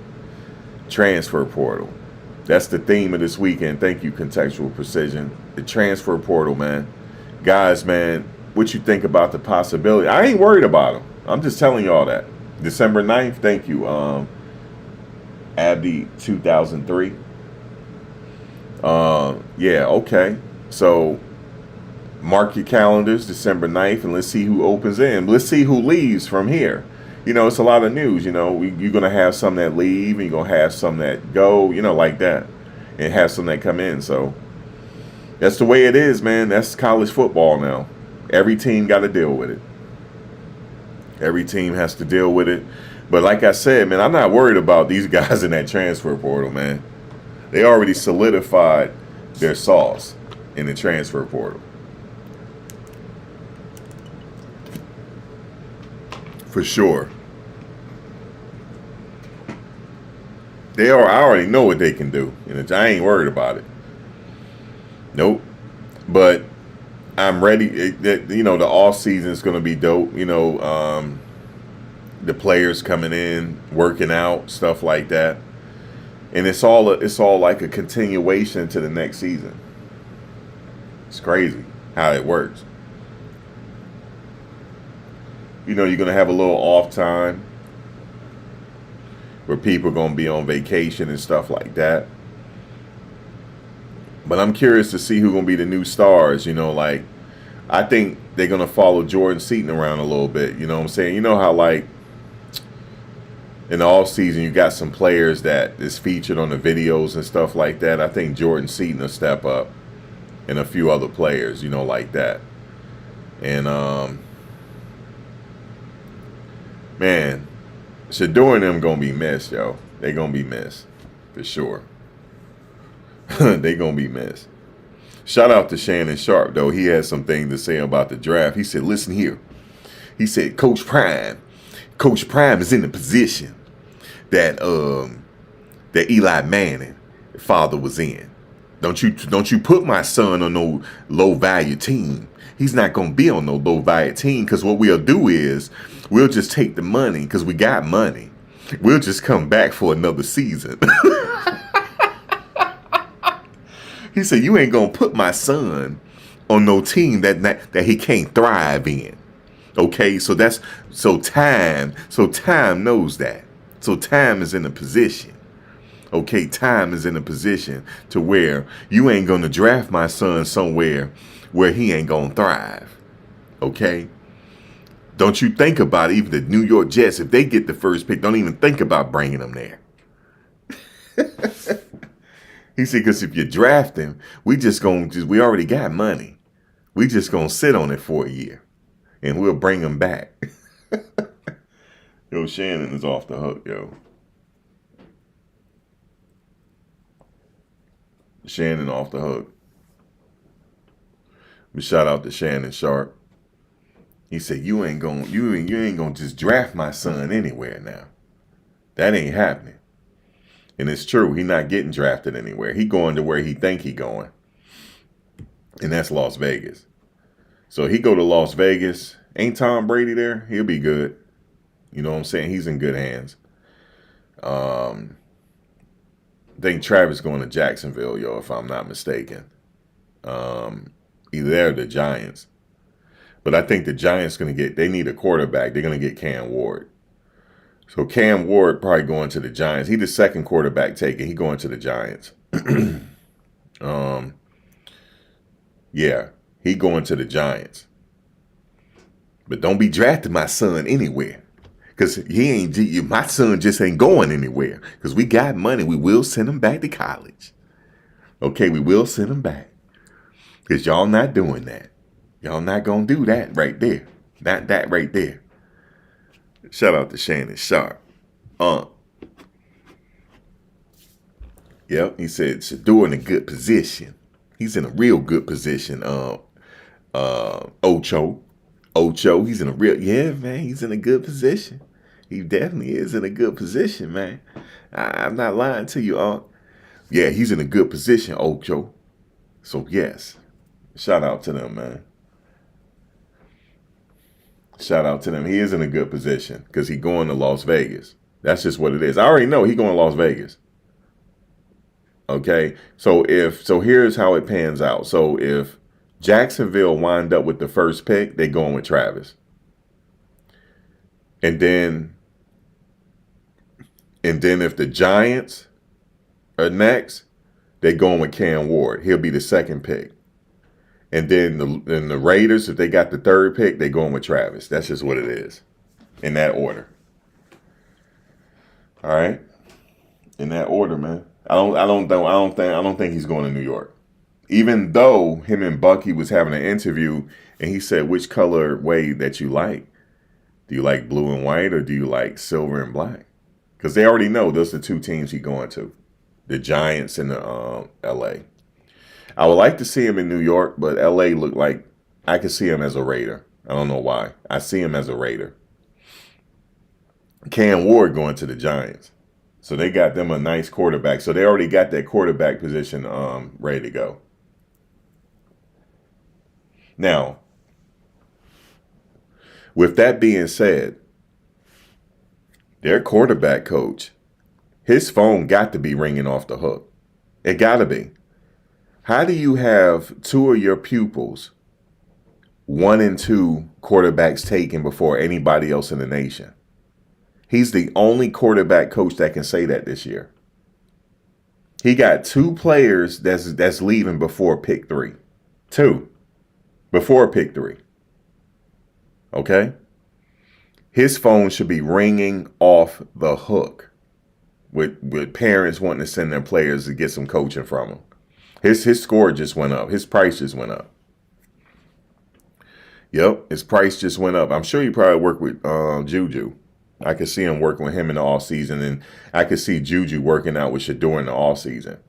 transfer portal. That's the theme of this weekend. Thank you, Contextual Precision. The transfer portal, man. Guys, man, what you think about the possibility? I ain't worried about them. I'm just telling y'all that. December 9th, thank you, Abdi 2003. Yeah, okay. So mark your calendars, December 9th, and let's see who opens in. Let's see who leaves from here. You know, it's a lot of news, you know. You're going to have some that leave, and you're going to have some that go, you know, like that. And have some that come in. So that's the way it is, man. That's college football now. Every team got to deal with it. Every team has to deal with it. But like I said, man, I'm not worried about these guys in that transfer portal, man. They already solidified their sauce in the transfer portal. For sure. I already know what they can do. And I ain't worried about it. Nope. But I'm ready. You know, the off season is going to be dope. You know, the players coming in, working out, stuff like that. And it's all like a continuation to the next season. It's crazy how it works. You know, you're going to have a little off time where people are going to be on vacation and stuff like that. But I'm curious to see who's going to be the new stars. You know, like, I think they're going to follow Jordan Seaton around a little bit. You know what I'm saying? You know how, like, in the offseason, you got some players that is featured on the videos and stuff like that. I think Jordan Seaton will step up, and a few other players, you know, like that. And, man, Shador and them going to be missed, yo. They going to be missed, for sure. They going to be missed. Shout out to Shannon Sharp, though. He had some things to say about the draft. He said, listen here. He said, Coach Prime is in the position that that Eli Manning father was in. Don't you put my son on no low value team. He's not gonna be on no low value team, because what we'll do is we'll just take the money, because we got money. We'll just come back for another season. He said, you ain't gonna put my son on no team that he can't thrive in. Okay, so time knows that. So time is in a position. Okay, time is in a position to where you ain't gonna draft my son somewhere where he ain't gonna thrive. Okay? Don't you think about it. Even the New York Jets, if they get the first pick, don't even think about bringing them there. He said, because if you draft him, we already got money. We just gonna sit on it for a year, and we'll bring him back. Yo, Shannon is off the hook, yo. Shannon off the hook. But shout out to Shannon Sharp. He said, you ain't gonna just draft my son anywhere now. That ain't happening. And it's true, he not getting drafted anywhere. He going to where he think he going. And that's Las Vegas. So he go to Las Vegas. Ain't Tom Brady there? He'll be good. You know what I'm saying? He's in good hands. I think Travis going to Jacksonville, yo, if I'm not mistaken. Either there or the Giants. But I think the Giants they need a quarterback. They're going to get Cam Ward. So Cam Ward probably going to the Giants. He the second quarterback taken. He going to the Giants. Yeah, he going to the Giants. But don't be drafting my son anywhere. Because my son just ain't going anywhere. Because we got money. We will send him back to college. Okay, we will send him back. Because y'all not doing that. Y'all not going to do that right there. Not that right there. Shout out to Shannon Sharp. Yep, he said Shador in a good position. He's in a real good position. Ocho, he's in a man, he's in a good position. He definitely is in a good position, man. I'm not lying to you, Yeah, he's in a good position, Ocho. So, yes, shout out to them, man. Shout out to them. He is in a good position because he's going to Las Vegas. That's just what it is. I already know he's going to Las Vegas. Okay, so here's how it pans out. So if Jacksonville wind up with the first pick, they going with Travis. And then if the Giants are next, they going with Cam Ward. He'll be the second pick. And then the Raiders, if they got the third pick, they going with Travis. That's just what it is, in that order. All right, in that order, man. I don't think he's going to New York. Even though him and Bucky was having an interview, and he said, "Which color way that you like? Do you like blue and white, or do you like silver and black?" Because they already know those are the two teams he's going to, the Giants and the L.A. I would like to see him in New York, but L.A. look like I could see him as a Raider. I don't know why. I see him as a Raider. Cam Ward going to the Giants. So they got them a nice quarterback. So they already got that quarterback position ready to go. Now, with that being said, their quarterback coach, his phone got to be ringing off the hook. It got to be. How do you have two of your pupils, 1 and 2 quarterbacks taken before anybody else in the nation? He's the only quarterback coach that can say that this year. He got 2 players that's leaving before pick 3. 2 before pick 3. Okay? His phone should be ringing off the hook with parents wanting to send their players to get some coaching from him. His score just went up. His price just went up. Yep, his price just went up. I'm sure he probably worked with Juju. I could see him working with him in the off season, and I could see Juju working out with Shador in the off season,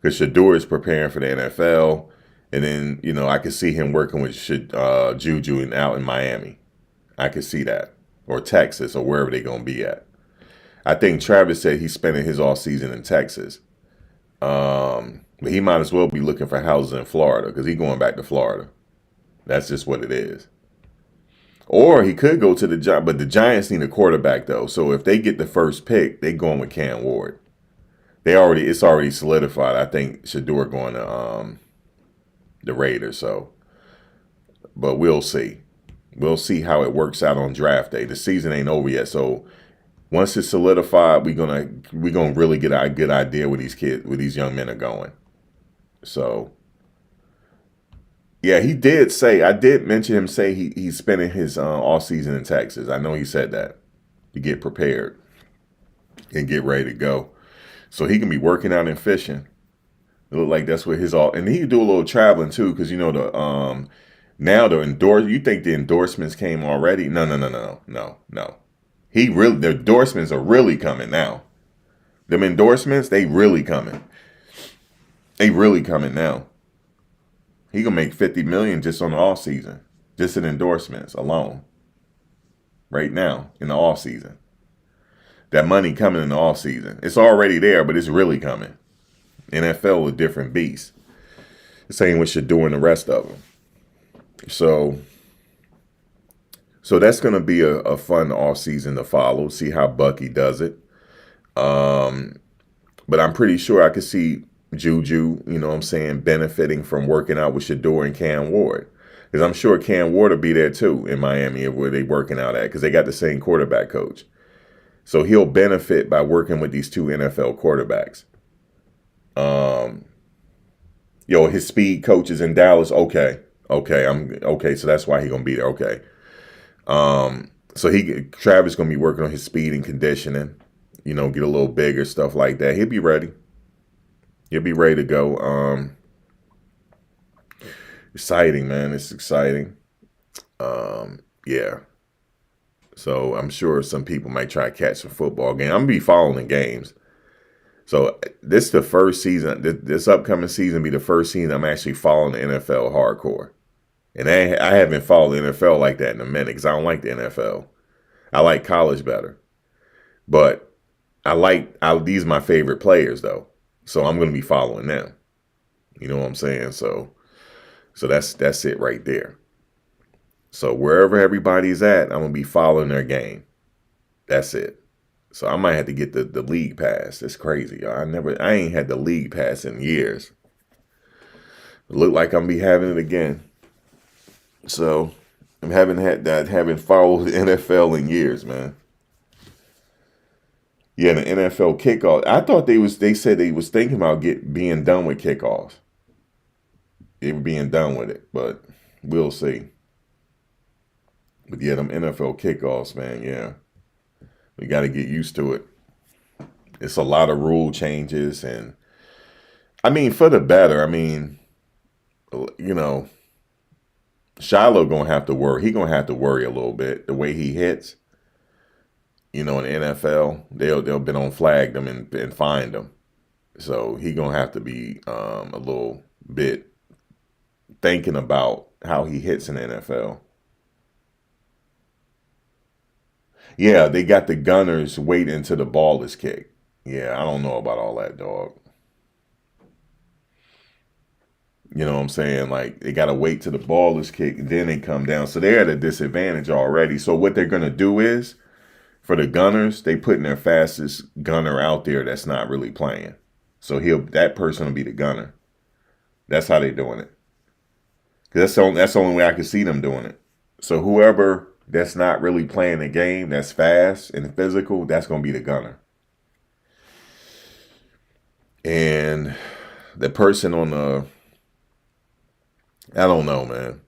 because Shador is preparing for the NFL, and then I could see him working with Juju out in Miami. I could see that, or Texas, or wherever they're gonna be at. I think Travis said he's spending his off season in Texas. But he might as well be looking for houses in Florida, because he's going back to Florida. That's just what it is. Or he could go to the Giants, but the Giants need a quarterback, though. So if they get the first pick, they going with Cam Ward. It's already solidified. I think Shador going to the Raiders. So, but we'll see. We'll see how it works out on draft day. The season ain't over yet, so once it's solidified, we're gonna really get a good idea where these young men are going. So, yeah, he did say, I did mention him say he's spending his off season in Texas. I know he said that to get prepared and get ready to go. So he can be working out and fishing. It looked like that's what his all, and he do a little traveling too, because now the you think the endorsements came already? No, no, no, no, no, no. The endorsements are really coming now. Them endorsements, they really coming. They really coming now. He gonna make 50 million just on the off season, just in endorsements alone. Right now in the off season, that money coming in the off season. It's already there, but it's really coming. NFL is a different beast. The same what you're doing the rest of them. So that's going to be a fun offseason to follow, see how Bucky does it. But I'm pretty sure I could see Juju, benefiting from working out with Shador and Cam Ward. Because I'm sure Cam Ward will be there too in Miami where they working out at, because they got the same quarterback coach. So he'll benefit by working with these two NFL quarterbacks. His speed coach is in Dallas. Okay. So that's why he's gonna be there. Okay. So Travis gonna be working on his speed and conditioning. Get a little bigger, stuff like that. He'll be ready. He'll be ready to go. Exciting, man. It's exciting. Yeah. So I'm sure some people might try to catch a football game. I'm gonna be following the games. So this is the first season. This upcoming season be the first season I'm actually following the NFL hardcore. And I haven't followed the NFL like that in a minute because I don't like the NFL. I like college better. But these are my favorite players though. So I'm going to be following them. You know what I'm saying? So that's it right there. So wherever everybody's at, I'm going to be following their game. That's it. So I might have to get the league pass. That's crazy, y'all. I ain't had the league pass in years. It look like I'm be having it again. So I haven't followed the NFL in years, man. Yeah, the NFL kickoff. I thought they said they was thinking about being done with kickoffs. They were being done with it, but we'll see. But yeah, them NFL kickoffs, man, yeah. We got to get used to it. It's a lot of rule changes, and for the better. Shiloh gonna have to worry. He gonna have to worry a little bit the way he hits. In the NFL, they'll been on flag them and find them. So he gonna have to be a little bit thinking about how he hits in the NFL. Yeah, they got the gunners waiting until the ball is kicked. Yeah, I don't know about all that, dog. You know what I'm saying? Like, they got to wait till the ball is kicked, and then they come down. So they're at a disadvantage already. So what they're going to do is, for the gunners, they putting their fastest gunner out there that's not really playing. So that person will be the gunner. That's how they're doing it. Because that's the only way I can see them doing it. So whoever that's not really playing the game, that's fast and physical, that's going to be the gunner. And the person on the, I don't know, man.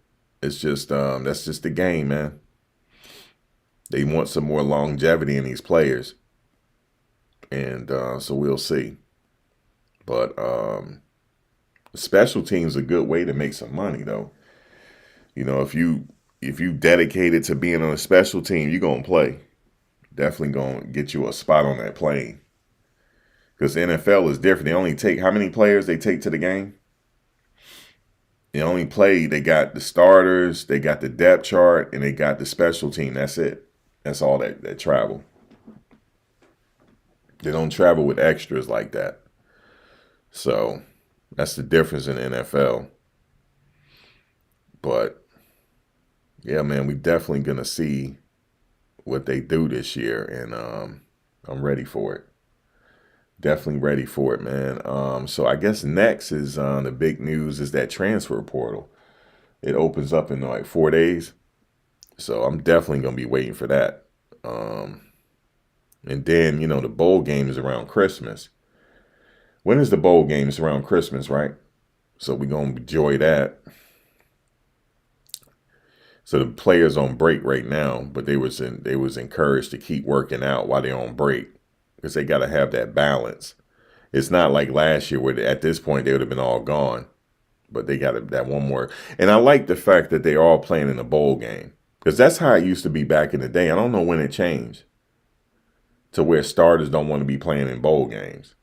It's just, that's just the game, man. They want some more longevity in these players. And so we'll see. But special teams a good way to make some money, though. If you dedicated to being on a special team, you're going to play. Definitely going to get you a spot on that plane. Because the NFL is different. They only take, how many players they take to the game? They only play, they got the starters, they got the depth chart, and they got the special team. That's it. That's all that travel. They don't travel with extras like that. So that's the difference in the NFL. But yeah, man, we definitely going to see what they do this year. And I'm ready for it. Definitely ready for it, man. So I guess next is the big news is that transfer portal. It opens up in like 4 days. So I'm definitely going to be waiting for that. And then, the bowl game is around Christmas. When is the bowl game? It's around Christmas, right? So we're going to enjoy that. So the players on break right now, but they was encouraged to keep working out while they're on break because they got to have that balance. It's not like last year where at this point they would have been all gone. But they got that one more. And I like the fact that they're all playing in a bowl game. Because that's how it used to be back in the day. I don't know when it changed to where starters don't want to be playing in bowl games.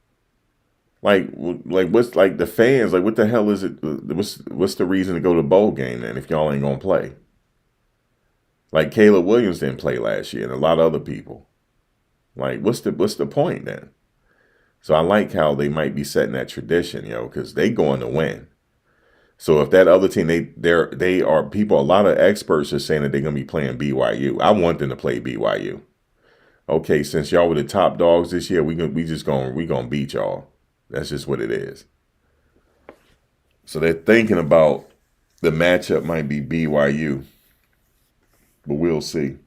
Like what's like the fans, like what the hell is it? What's the reason to go to a bowl game then if y'all ain't going to play? Like Caleb Williams didn't play last year and a lot of other people. Like what's the point then? So I like how they might be setting that tradition, because they going to win. So if that other team, they are people, a lot of experts are saying that they're going to be playing BYU. I want them to play BYU. Okay, since y'all were the top dogs this year, we gonna beat y'all. That's just what it is. So they're thinking about the matchup might be BYU, but we'll see.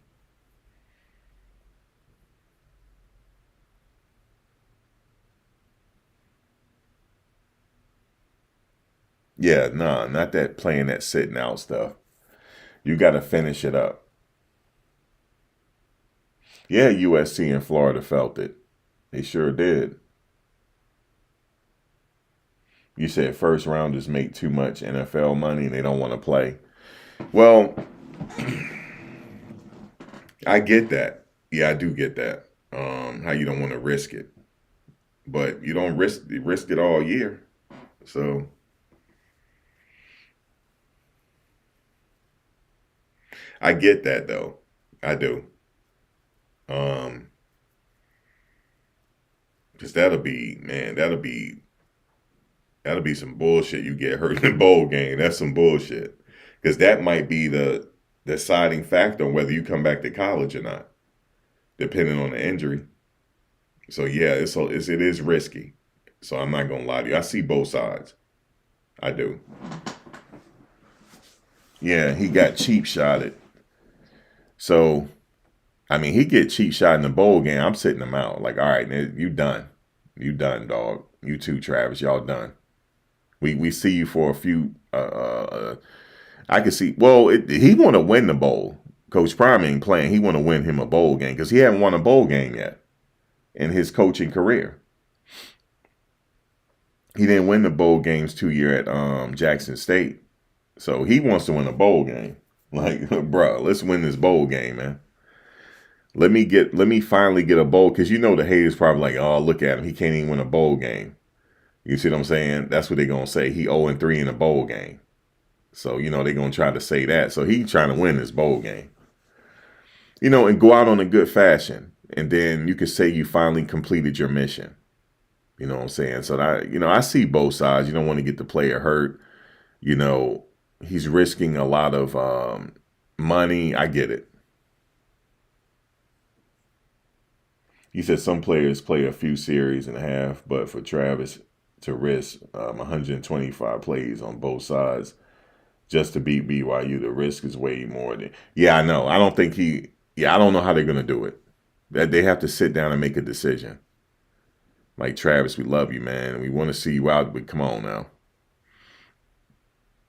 Yeah, nah, not that playing that sitting out stuff. You got to finish it up. Yeah, USC and Florida felt it. They sure did. You said first rounders make too much NFL money and they don't want to play. Well, I get that. Yeah, I do get that. How you don't want to risk it. But you don't risk it all year. So I get that though. I do. Because that'll be some bullshit. You get hurt in the bowl game. That's some bullshit. Because that might be the deciding factor on whether you come back to college or not, depending on the injury. So yeah, it is risky. So I'm not gonna lie to you. I see both sides. I do. Yeah, he got cheap shotted. So I mean, he get cheap shot in the bowl game. I'm sitting him out. Like, all right, you done. You done, dog. You too, Travis. Y'all done. We see you for a few. I can see. Well, he want to win the bowl. Coach Prime ain't playing. He want to win him a bowl game because he haven't won a bowl game yet in his coaching career. He didn't win the bowl games 2 years at Jackson State, so he wants to win a bowl game. Like, bro, let's win this bowl game, man. Let me finally get a bowl, because the haters probably like, oh, look at him. He can't even win a bowl game. You see what I'm saying? That's what they're going to say. He 0-3 in a bowl game. So, they're going to try to say that. So he's trying to win this bowl game. And go out on a good fashion. And then you could say you finally completed your mission. You know what I'm saying? So, I see both sides. You don't want to get the player hurt. He's risking a lot of money. I get it. He said some players play a few series and a half, but for Travis to risk 125 plays on both sides just to beat BYU, the risk is way more than. Yeah, I know. I don't think I don't know how they're going to do it. That they have to sit down and make a decision. Like, Travis, we love you, man. We want to see you out, but come on now.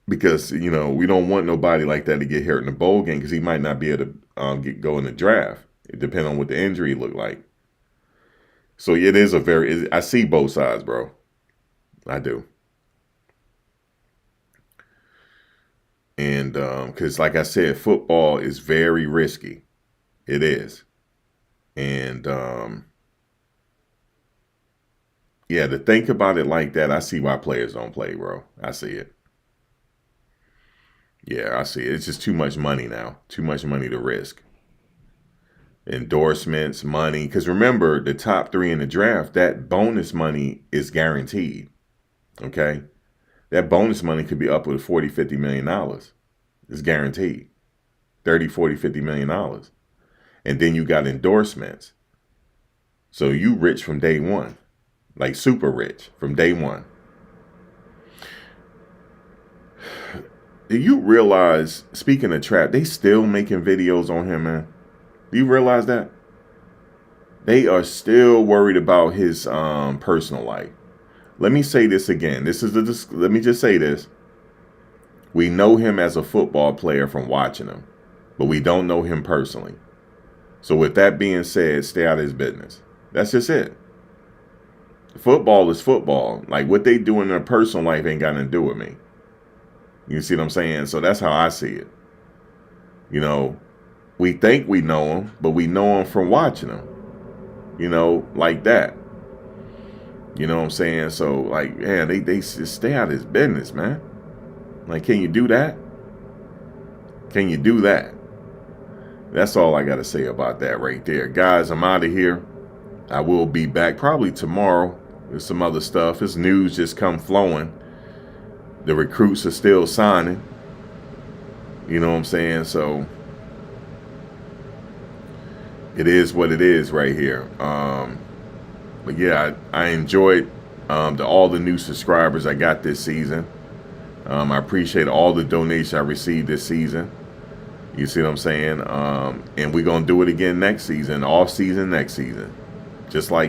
Because, we don't want nobody like that to get hurt in the bowl game because he might not be able to go in the draft. It depends on what the injury look like. So it is I see both sides, bro. I do. And because like I said, football is very risky. It is. And yeah, to think about it like that, I see why players don't play, bro. I see it. Yeah, I see it. It's just too much money now. Too much money to risk. Endorsements, money. Because remember, the top 3 in the draft, that bonus money is guaranteed. Okay? That bonus money could be upward of $40, $50 million. It's guaranteed. 30, 40, $50 million. And then you got endorsements. So you rich from day one. Like super rich from day one. Do you realize, speaking of trap, they still making videos on him, man? Do you realize that? They are still worried about his personal life. Let me say this again. Let me just say this. We know him as a football player from watching him, but we don't know him personally. So with that being said, stay out of his business. That's just it. Football is football. Like, what they do in their personal life ain't got nothing to do with me. You see what I'm saying? So that's how I see it. You know, we think we know them, but we know them from watching them. You know, like that. You know what I'm saying? So, like, yeah, they just stay out of his business, man. Like, can you do that? Can you do that? That's all I got to say about that right there. Guys, I'm out of here. I will be back probably tomorrow with some other stuff. This news just come flowing. The recruits are still signing. You know what I'm saying? So it is what it is right here. But yeah, I enjoyed all the new subscribers I got this season. I appreciate all the donations I received this season. You see what I'm saying? And we're going to do it again next season, off season, next season. Just like